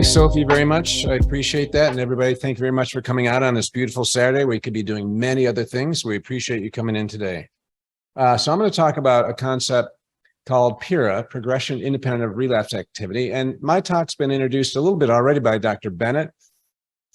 thanks, Sophie, very much. I appreciate that. And everybody, thank you very much for coming out on this beautiful Saturday. We could be doing many other things. We appreciate you coming in today. So I'm going to talk about a concept called PIRA, Progression Independent of Relapse Activity. And my talk's been introduced a little bit already by Dr. Bennett,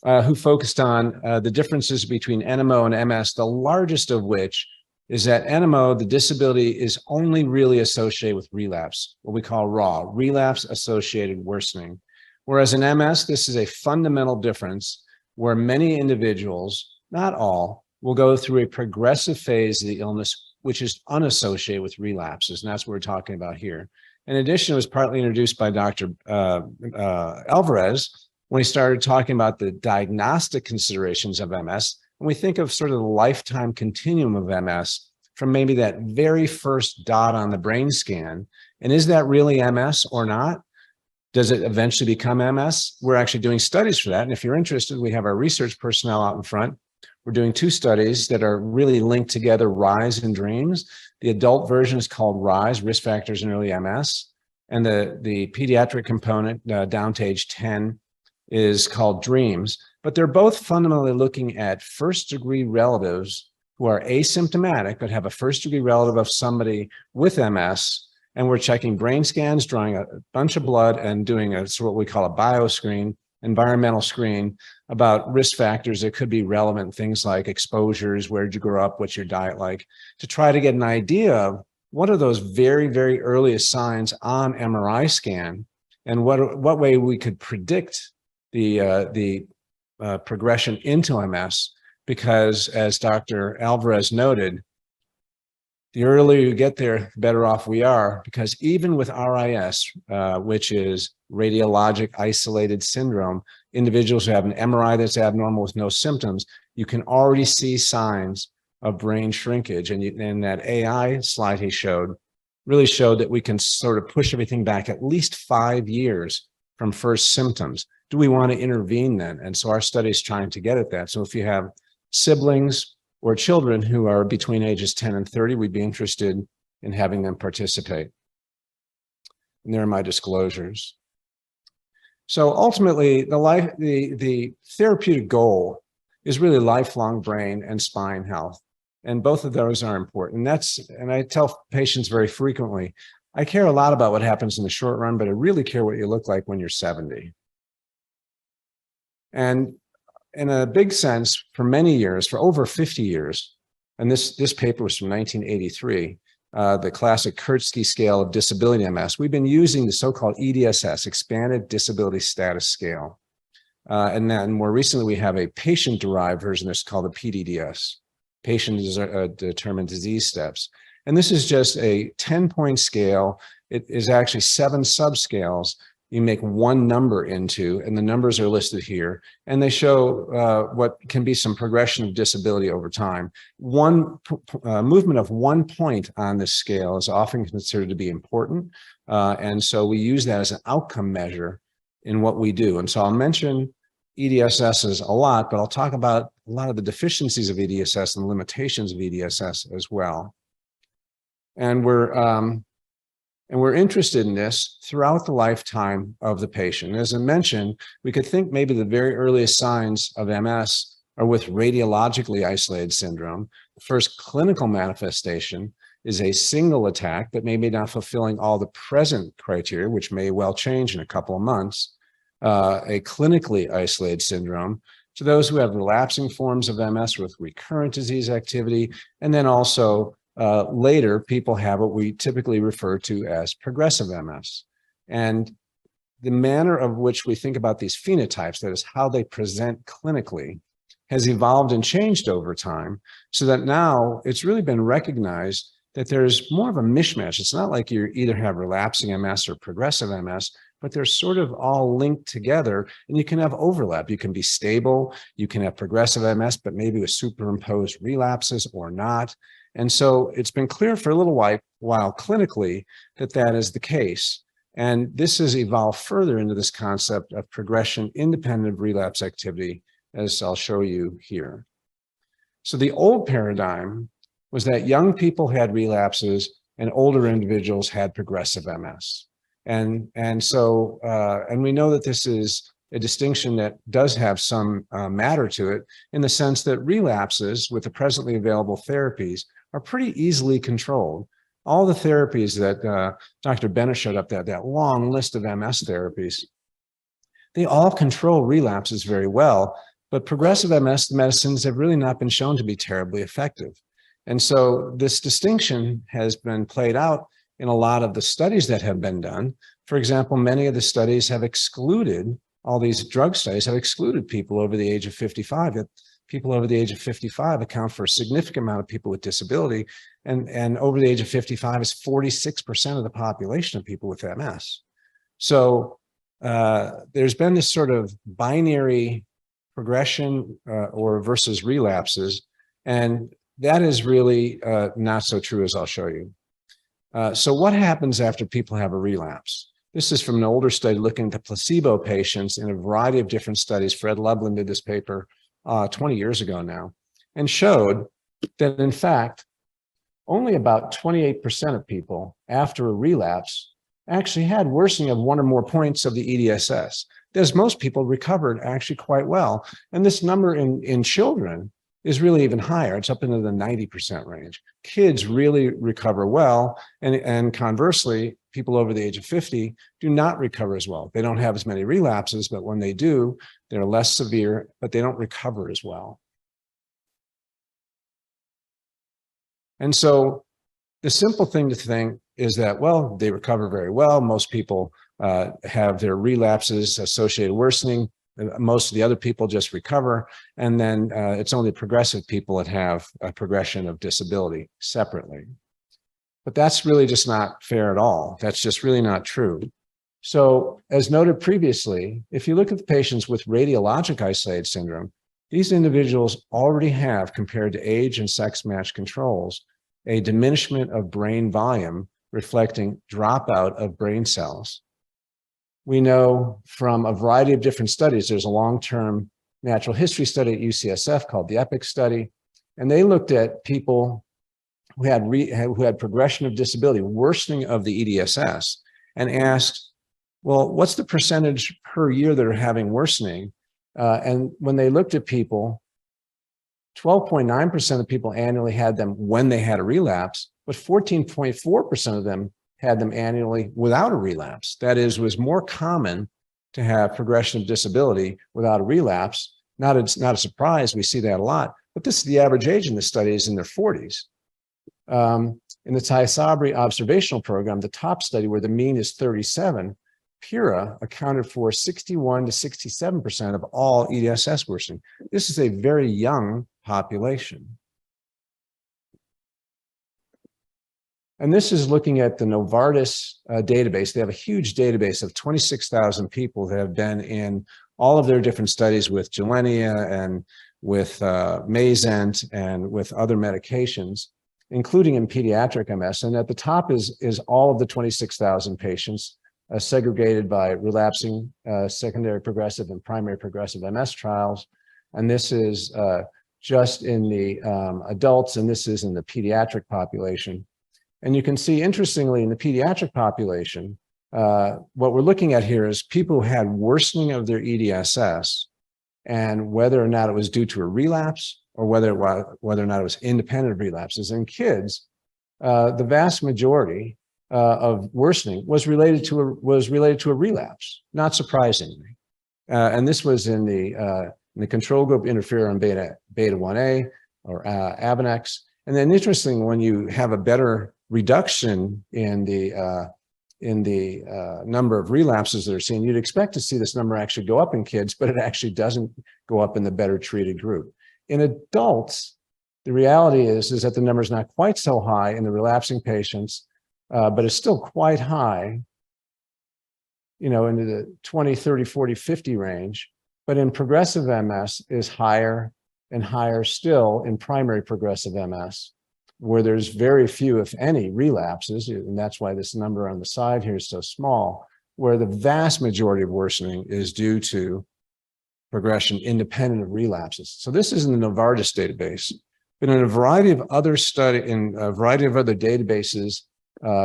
who focused on the differences between NMO and MS, the largest of which is that NMO, the disability, is only really associated with relapse, what we call RAW, relapse-associated worsening. Whereas in MS, this is a fundamental difference where many individuals, not all, will go through a progressive phase of the illness, which is unassociated with relapses, and that's what we're talking about here. In addition, it was partly introduced by Dr. Alvarez when he started talking about the diagnostic considerations of MS. When we think of sort of the lifetime continuum of MS from maybe that very first dot on the brain scan, and is that really MS or not? Does it eventually become MS? We're actually doing studies for that. And if you're interested, we have our research personnel out in front. We're doing 2 studies that are really linked together, RISE and DREAMS. The adult version is called RISE, Risk Factors in Early MS. And the pediatric component down to age 10 is called DREAMS. But they're both fundamentally looking at first-degree relatives who are asymptomatic, but have a first-degree relative of somebody with MS. And we're checking brain scans, drawing a bunch of blood, and doing what we call a bioscreen, environmental screen, about risk factors that could be relevant, things like exposures, where did you grow up, what's your diet like, to try to get an idea of what are those very, very earliest signs on MRI scan, and what way we could predict the progression into MS, because as Dr. Alvarez noted, the earlier you get there, the better off we are, because even with RIS, which is radiologic isolated syndrome, individuals who have an MRI that's abnormal with no symptoms, you can already see signs of brain shrinkage. And that AI slide he showed really showed that we can sort of push everything back at least 5 years from first symptoms. Do we want to intervene then? And so our study is trying to get at that. So if you have siblings or children who are between ages 10 and 30, we'd be interested in having them participate. And there are my disclosures. So ultimately, the therapeutic goal is really lifelong brain and spine health. And both of those are important. And I tell patients very frequently, I care a lot about what happens in the short run, but I really care what you look like when you're 70. And in a big sense, for many years, for over 50 years, and this paper was from 1983, the classic Kurtzky scale of disability MS, we've been using the so-called EDSS, Expanded Disability Status Scale. And then more recently, we have a patient-derived version that's called the PDDS, Patient-Determined Disease Steps. And this is just a 10-point scale. It is actually 7 subscales you make one number into, and the numbers are listed here, and they show what can be some progression of disability over time. One movement of 1 point on this scale is often considered to be important, and so we use that as an outcome measure in what we do. And so I'll mention EDSSs a lot, but I'll talk about a lot of the deficiencies of EDSS and the limitations of EDSS as well. And we're interested in this throughout the lifetime of the patient. As I mentioned, we could think maybe the very earliest signs of MS are with radiologically isolated syndrome. The first clinical manifestation is a single attack that may be not fulfilling all the present criteria, which may well change in a couple of months, a clinically isolated syndrome. To those who have relapsing forms of MS with recurrent disease activity, and then also later, people have what we typically refer to as progressive MS. And the manner of which we think about these phenotypes, that is how they present clinically, has evolved and changed over time, so that now it's really been recognized that there's more of a mishmash. It's not like you either have relapsing MS or progressive MS, but they're sort of all linked together, and you can have overlap. You can be stable, you can have progressive MS, but maybe with superimposed relapses or not. And so it's been clear for a little while clinically that that is the case. And this has evolved further into this concept of progression independent of relapse activity, as I'll show you here. So the old paradigm was that young people had relapses and older individuals had progressive MS. And we know that this is a distinction that does have some matter to it, in the sense that relapses with the presently available therapies are pretty easily controlled. All the therapies that Dr. Bennett showed up, that long list of MS therapies, they all control relapses very well, but progressive MS medicines have really not been shown to be terribly effective. And so this distinction has been played out in a lot of the studies that have been done. For example, many of the studies have excluded, all these drug studies have excluded people over the age of 55. That people over the age of 55 account for a significant amount of people with disability, and over the age of 55 is 46% of the population of people with MS. So there's been this sort of binary progression or versus relapses, and that is really not so true, as I'll show you. So what happens after people have a relapse? This is from an older study looking at the placebo patients in a variety of different studies. Fred Lublin did this paper 20 years ago now, and showed that, in fact, only about 28% of people after a relapse actually had worsening of 1 or more points of the EDSS. There's most people recovered actually quite well. And this number in children is really even higher. It's up into the 90% range. Kids really recover well. And conversely, people over the age of 50 do not recover as well. They don't have as many relapses, but when they do, they're less severe, but they don't recover as well. And so the simple thing to think is that, well, they recover very well. Most people have their relapses associated worsening. Most of the other people just recover. And then it's only progressive people that have a progression of disability separately. But that's really just not fair at all. That's just really not true. So as noted previously, if you look at the patients with radiologic isolated syndrome, these individuals already have, compared to age and sex-matched controls, a diminishment of brain volume reflecting dropout of brain cells. We know from a variety of different studies, there's a long-term natural history study at UCSF called the EPIC study, and they looked at people who had progression of disability, worsening of the EDSS, and asked, well, what's the percentage per year that are having worsening? And when they looked at people, 12.9% of people annually had them when they had a relapse, but 14.4% of them had them annually without a relapse. That is, was more common to have progression of disability without a relapse. Not a surprise, we see that a lot, but this is the average age in the study is in their 40s. In the Tysabri observational program, the top study where the mean is 37, PIRA accounted for 61 to 67% of all EDSS worsening. This is a very young population. And this is looking at the Novartis database. They have a huge database of 26,000 people that have been in all of their different studies with Gilenya and with Mayzent and with other medications, including in pediatric MS. And at the top is all of the 26,000 patients segregated by relapsing, secondary progressive, and primary progressive MS trials. And this is just in the adults, and this is in the pediatric population. And you can see, interestingly, in the pediatric population, what we're looking at here is people who had worsening of their EDSS, and whether or not it was due to a relapse or whether or not it was independent of relapses. In kids, the vast majority of worsening was related to a relapse, not surprisingly. And this was in the control group interferon beta 1A or Avonex. And then, interesting, when you have a better reduction in the number of relapses that are seen, you'd expect to see this number actually go up in kids, but it actually doesn't go up in the better treated group. In adults, the reality is that the number is not quite so high in the relapsing patients, but it's still quite high, into the 20, 30, 40, 50 range. But in progressive MS is higher and higher still in primary progressive MS, where there's very few, if any, relapses, and that's why this number on the side here is so small, where the vast majority of worsening is due to progression independent of relapses. So this is in the Novartis database, but in a variety of other databases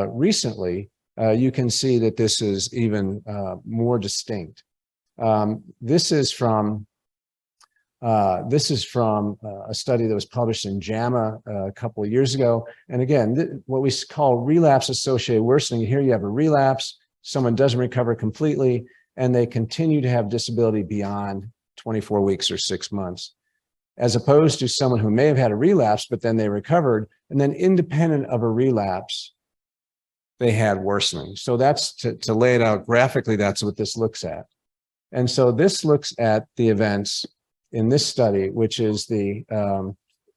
recently, you can see that this is even more distinct. This is from a study that was published in JAMA a couple of years ago. And again, what we call relapse-associated worsening. Here you have a relapse, someone doesn't recover completely, and they continue to have disability beyond 24 weeks or 6 months, as opposed to someone who may have had a relapse, but then they recovered, and then independent of a relapse, they had worsening. So that's, to lay it out graphically, that's what this looks at. And so this looks at the events in this study, which is the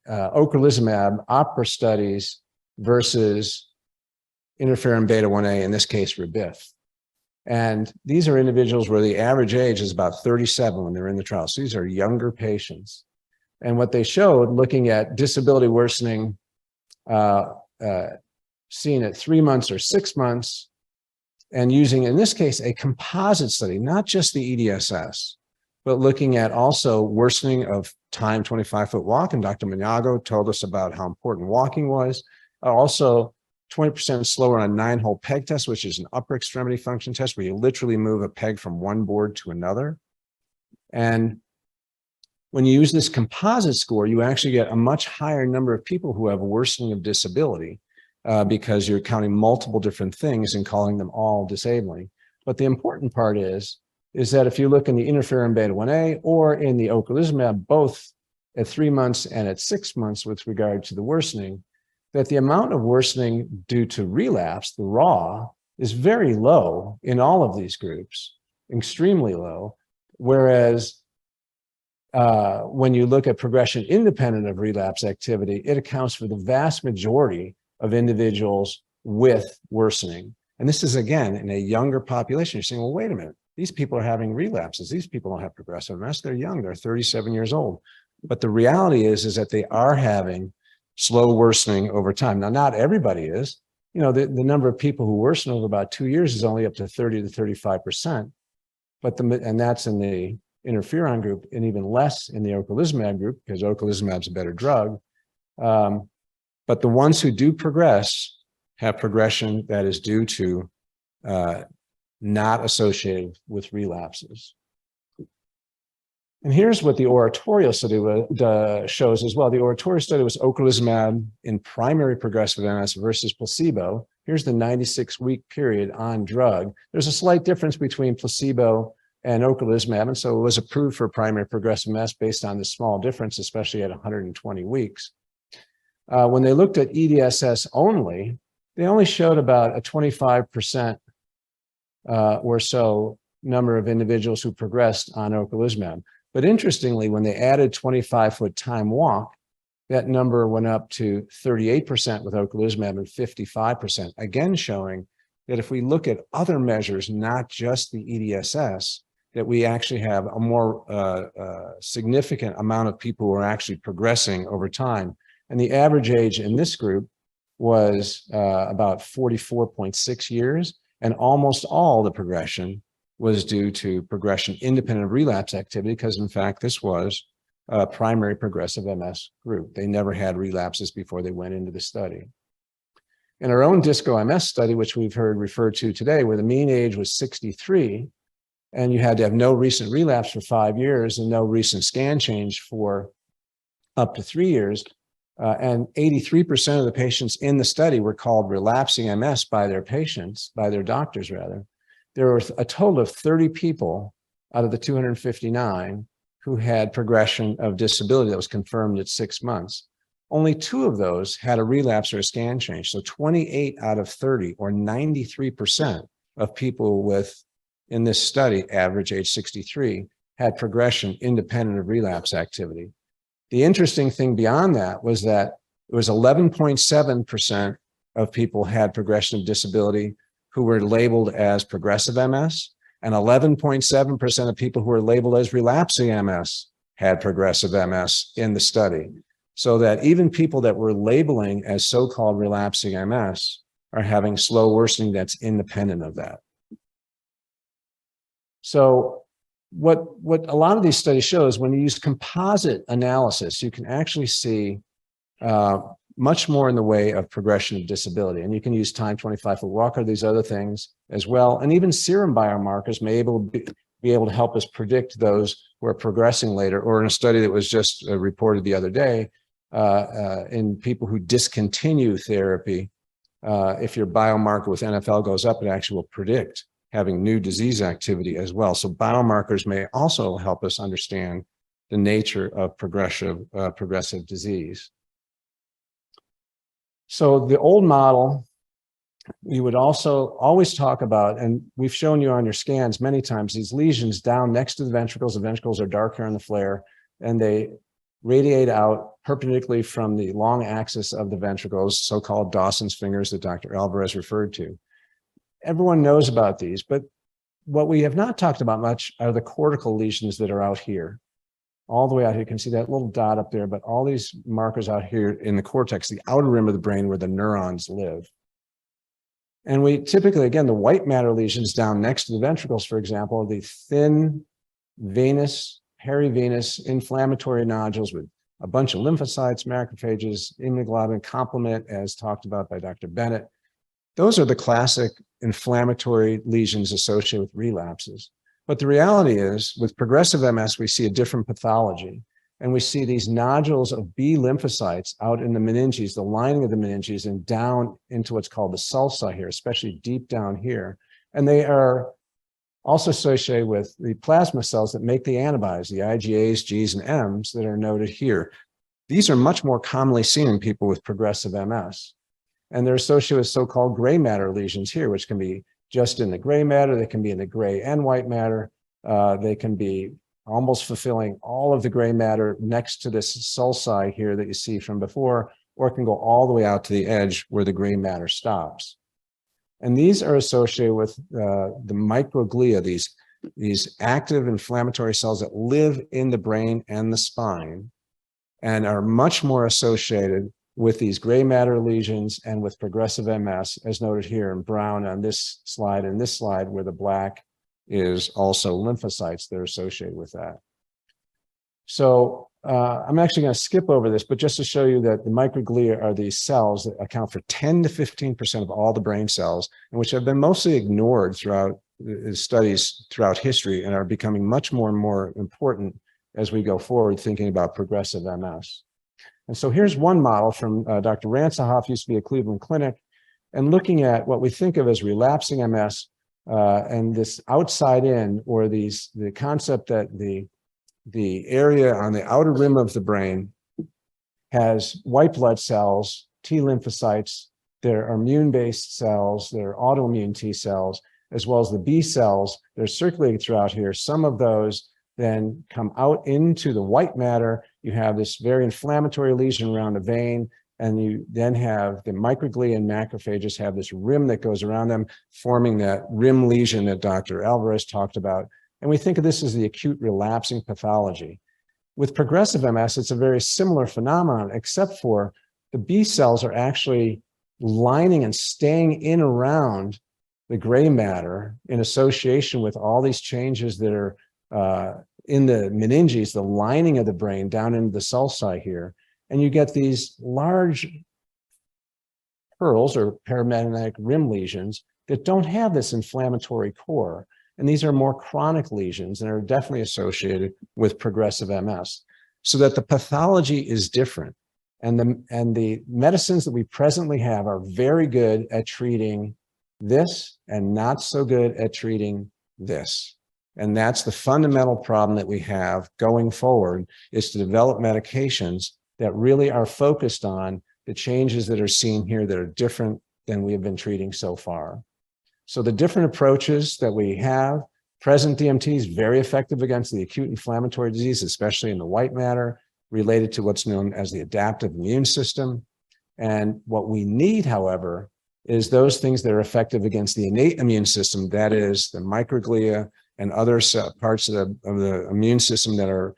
ocrelizumab OPERA studies versus interferon beta 1A, in this case, Rebif. And these are individuals where the average age is about 37 when they're in the trial. So these are younger patients. And what they showed, looking at disability worsening seen at 3 months or 6 months, and using, in this case, a composite study, not just the EDSS, but looking at also worsening of time 25-foot walk. And Dr. Maniago told us about how important walking was. Also, 20% slower on a 9-hole peg test, which is an upper extremity function test where you literally move a peg from one board to another. And when you use this composite score, you actually get a much higher number of people who have worsening of disability because you're counting multiple different things and calling them all disabling. But the important part is that if you look in the interferon beta 1A or in the ocrelizumab, both at 3 months and at 6 months with regard to the worsening, that the amount of worsening due to relapse, the raw, is very low in all of these groups, extremely low. Whereas when you look at progression independent of relapse activity, it accounts for the vast majority of individuals with worsening. And this is, again, in a younger population. You're saying, well, wait a minute, these people are having relapses. These people don't have progressive MS. They're young. They're 37 years old. But the reality is that they are having slow worsening over time. Now, not everybody is. You know, the number of people who worsen over about 2 years is only up to 30 to 35%. And that's in the interferon group, and even less in the ocrelizumab group, because ocrelizumab is a better drug. But the ones who do progress have progression that is due to not associated with relapses. And here's what the oratorio study shows as well. The oratorio study was ocrelizumab in primary progressive MS versus placebo. Here's the 96-week period on drug. There's a slight difference between placebo and ocrelizumab, and so it was approved for primary progressive MS based on the small difference, especially at 120 weeks. When they looked at EDSS only, they only showed about a 25% or so number of individuals who progressed on ocrelizumab. But interestingly, when they added 25-foot time walk, that number went up to 38% with ocrelizumab and 55%, again showing that if we look at other measures, not just the EDSS, that we actually have a more significant amount of people who are actually progressing over time. And the average age in this group was about 44.6 years, and almost all the progression was due to progression independent of relapse activity, because in fact, this was a primary progressive MS group. They never had relapses before they went into the study. In our own DISCO MS study, which we've heard referred to today, where the mean age was 63, and you had to have no recent relapse for 5 years and no recent scan change for up to 3 years, and 83% of the patients in the study were called relapsing MS by their patients, by their doctors rather. There were a total of 30 people out of the 259 who had progression of disability that was confirmed at 6 months. Only 2 of those had a relapse or a scan change. So 28 out of 30, or 93% of people with, in this study, average age 63, had progression independent of relapse activity. The interesting thing beyond that was that it was 11.7% of people had progression of disability who were labeled as progressive MS, and 11.7% of people who were labeled as relapsing MS had progressive MS in the study. So that even people that were labeling as so-called relapsing MS are having slow worsening that's independent of that. So what a lot of these studies show is when you use composite analysis, you can actually see much more in the way of progression of disability. And you can use time 25-foot walk or these other things as well. And even serum biomarkers may be able to help us predict those who are progressing later, or in a study that was just reported the other day, in people who discontinue therapy, if your biomarker with NFL goes up, it actually will predict having new disease activity as well. So biomarkers may also help us understand the nature of progressive disease. So the old model, we would also always talk about, and we've shown you on your scans many times, these lesions down next to the ventricles. The ventricles are darker on the flare, and they radiate out perpendicularly from the long axis of the ventricles, so-called Dawson's fingers that Dr. Alvarez referred to. Everyone knows about these, but what we have not talked about much are the cortical lesions that are out here. All the way out here, you can see that little dot up there, but all these markers out here in the cortex, the outer rim of the brain where the neurons live. And we typically, again, the white matter lesions down next to the ventricles, for example, the thin venous, perivenous inflammatory nodules with a bunch of lymphocytes, macrophages, immunoglobulin complement, as talked about by Dr. Bennett. Those are the classic inflammatory lesions associated with relapses. But the reality is, with progressive MS, we see a different pathology. And we see these nodules of B lymphocytes out in the meninges, the lining of the meninges, and down into what's called the sulci here, especially deep down here. And they are also associated with the plasma cells that make the antibodies, the IgAs, Gs, and Ms that are noted here. These are much more commonly seen in people with progressive MS. And they're associated with so-called gray matter lesions here, which can be just in the gray matter, they can be in the gray and white matter, they can be almost fulfilling all of the gray matter next to this sulci here that you see from before, or it can go all the way out to the edge where the gray matter stops. And these are associated with the microglia, these active inflammatory cells that live in the brain and the spine, and are much more associated with these gray matter lesions and with progressive MS, as noted here in brown on this slide and this slide, where the black is also lymphocytes that are associated with that. So I'm actually going to skip over this, but just to show you that the microglia are these cells that account for 10 to 15% of all the brain cells, and which have been mostly ignored throughout studies throughout history and are becoming much more and more important as we go forward thinking about progressive MS. And so here's one model from Dr. Ransohoff, used to be at Cleveland Clinic, and looking at what we think of as relapsing MS and this outside in, or the concept that the area on the outer rim of the brain has white blood cells, T lymphocytes, there are immune-based cells, there are autoimmune T cells, as well as the B cells that are circulating throughout here. Some of those then come out into the white matter. You have this very inflammatory lesion around the vein, and you then have the microglia and macrophages have this rim that goes around them, forming that rim lesion that Dr. Alvarez talked about. And we think of this as the acute relapsing pathology. With progressive MS, it's a very similar phenomenon, except for the B cells are actually lining and staying in around the gray matter in association with all these changes that are in the meninges, the lining of the brain down into the sulci here. And you get these large pearls or paramagnetic rim lesions that don't have this inflammatory core. And these are more chronic lesions and are definitely associated with progressive MS. So that the pathology is different. And the medicines that we presently have are very good at treating this and not so good at treating this. And that's the fundamental problem that we have going forward, is to develop medications that really are focused on the changes that are seen here that are different than we have been treating so far. So the different approaches that we have, present DMT is very effective against the acute inflammatory disease, especially in the white matter, related to what's known as the adaptive immune system. And what we need, however, is those things that are effective against the innate immune system, that is the microglia and other parts of the immune system that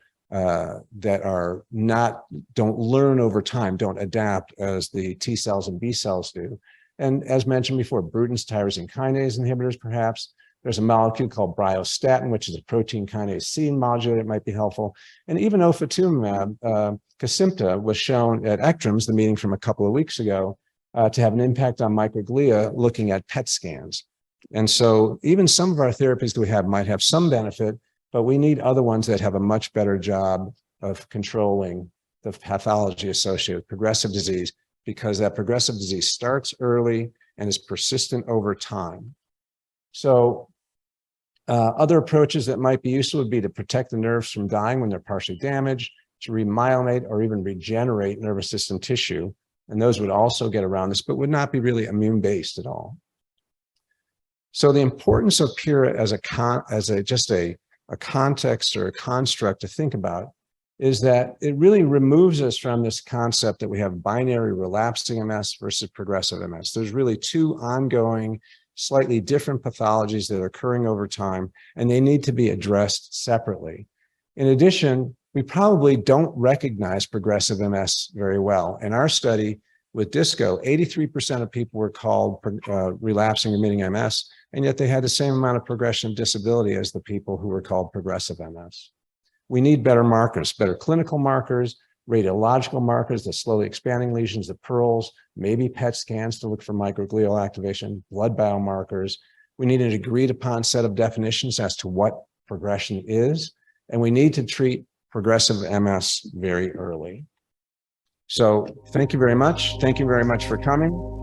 don't learn over time, don't adapt as the T cells and B cells do. And as mentioned before, Bruton's tyrosine kinase inhibitors, perhaps. There's a molecule called bryostatin, which is a protein kinase C modulator that might be helpful. And even ofatumumab, Kesimpta, was shown at ECTRIMS, the meeting from a couple of weeks ago, to have an impact on microglia looking at PET scans. And so even some of our therapies that we have might have some benefit, but we need other ones that have a much better job of controlling the pathology associated with progressive disease, because that progressive disease starts early and is persistent over time. So other approaches that might be useful would be to protect the nerves from dying when they're partially damaged, to remyelinate or even regenerate nervous system tissue. And those would also get around this, but would not be really immune-based at all. So the importance of PIRA as a context or a construct to think about is that it really removes us from this concept that we have binary relapsing MS versus progressive MS. There's really two ongoing, slightly different pathologies that are occurring over time, and they need to be addressed separately. In addition, we probably don't recognize progressive MS very well. In our study with DISCO, 83% of people were called relapsing remitting MS, and yet they had the same amount of progression of disability as the people who were called progressive MS. We need better markers, better clinical markers, radiological markers, the slowly expanding lesions, the pearls, maybe PET scans to look for microglial activation, blood biomarkers. We need an agreed upon set of definitions as to what progression is, and we need to treat progressive MS very early. So thank you very much. Thank you very much for coming.